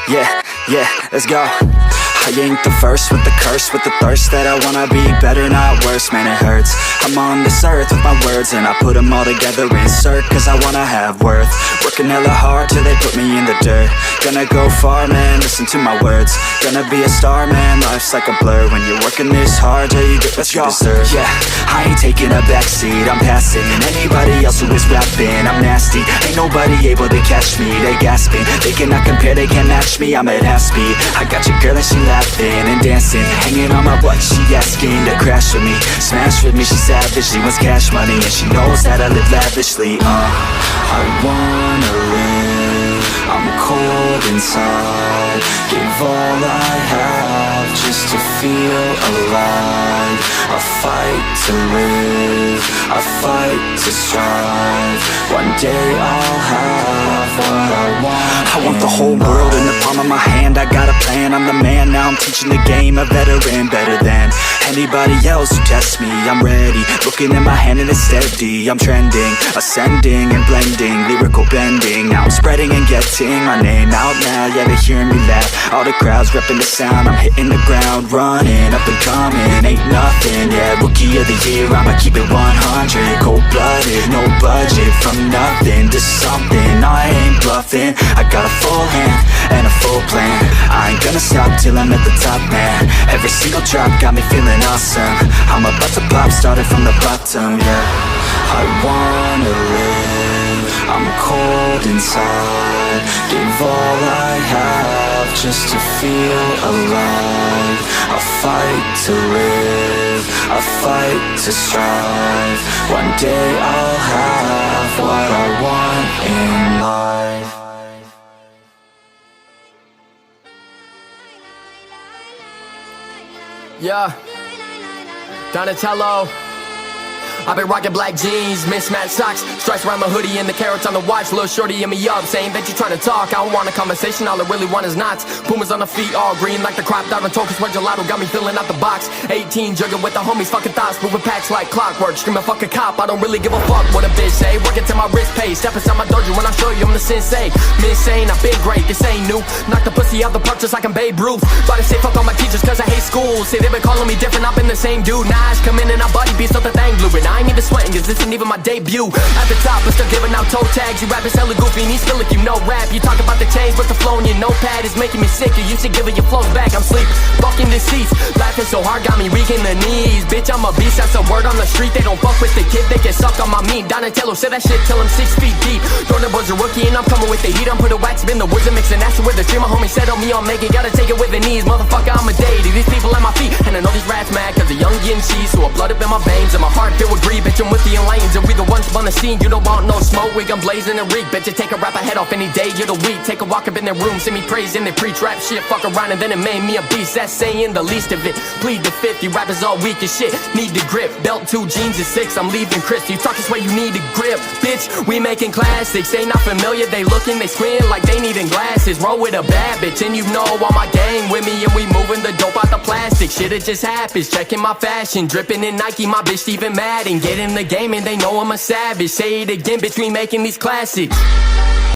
Yeah, let's go. I ain't the first with the curse, with the thirst that I wanna be better, not worse, man it hurts. I'm on this earth with my words and I put them all together, insert, cause I wanna have worth. Working hella hard till they put me in the dirt. Gonna go far, man, listen to my words. Gonna be a star, man, life's like a blur. When you're working this hard till you get what you deserve. Yeah, I ain't taking a backseat, I'm passing anybody else who is rapping. I'm nasty, ain't nobody able to catch me. They gasping, they cannot compare, they can't match me. I'm at half speed, I got your girl and she laughing and dancing, hanging on my butt, she asking to crash with me, smash with me, she savage, she wants cash money, and she knows that I live lavishly. I wanna live, I'm cold inside, give all I have just to feel alive. I fight to live, I fight to strive, one day I'll have what I want. I want the whole world in the palm of my hand, I got a plan, I'm the man, now I'm teaching the game, a veteran, better than anybody else who tests me. I'm ready, looking at my hand and it's steady, I'm trending, ascending and blending, lyrical bending, now I'm spreading and getting my name out now, yeah they hearing me laugh, all the crowds repping the sound, I'm hitting the ground, running, up and coming, ain't nothing, yeah, rookie of the year, I'ma keep it 100, cold-blooded, no budget, from nothing to something, I ain't bluffing, I got a full hand and a full plan, I ain't gonna stop till I'm at the top, man, every single drop got me feeling awesome, I'm about to pop, started from the bottom, yeah, I wanna live, I'm cold inside, give all I have just to feel alive, I fight to live, I fight to strive, one day I'll have what I want in life. Yeah, Donatello. I've been rocking black jeans, mismatched socks, stripes around my hoodie and the carrots on the watch. Little shorty in me up, saying that you trying to talk. I don't want a conversation, all I really want is knots. Pumas on the feet, all green like the crop. Diving tokens where gelato got me filling out the box. 18, jugging with the homies, fucking thoughts. Moving packs like clockwork, screaming fuck a cop. I don't really give a fuck what a bitch say. Working till my wrist pays, step inside my dojo when I show you I'm the sensei. Insane, I've been great, this ain't new. Knock the pussy out the park just like I'm Babe Ruth. But I say fuck all my teachers cause I hate school. Say they been calling me different, I've been the same dude. Nah, I come in and I buddy beats up the thing blue. And I ain't even sweating cause this ain't even my debut. At the top, I'm still giving out toe tags. You rappers hella goofy and you still like you know rap. You talk about the change, but the flow in your notepad is making me sick. You used to give it your flows back, I'm sleep. Fucking deceased, laughing so hard got me weak in the knees. Bitch, I'm a beast, that's a word on the street. They don't fuck with the kid, they get sucked on my meat. Donatello said that shit till I'm 6 feet deep. Jordan was a rookie and I'm coming with the heat. I'm put a wax in the woods and mixing acid with the tree. My homie said on me, I'm making, gotta take it with the knees. Motherfucker, I'm a deity, these people at my feet. And I know these rats mad cause the young getting cheese. So I blood up in my veins and my heart filled with greed. Bitch, I'm with the lanes and we the ones on the scene. You don't want no smoke, we gon' blaze in the reek. Bet you take a rapper head off any day of the week. Take a walk up in their room, see me praise and they preach rap shit. Fuck around and then it made me a beast. That's saying the least of it. Plead the fifth, you rappers all weak as shit. Need the grip, belt 2 jeans is 6. I'm leaving Chris, you talk this way you need a grip. Bitch, we making classics, they not familiar. They looking, they squint like they needing glasses. Roll with a bad bitch and you know all my gang with me. And we moving the dope out the plastic. Shit it just happens, checking my fashion. Dripping in Nike, my bitch even mad. And get in the game and they know I'm a savage. Say it again, bitch, we making these classics.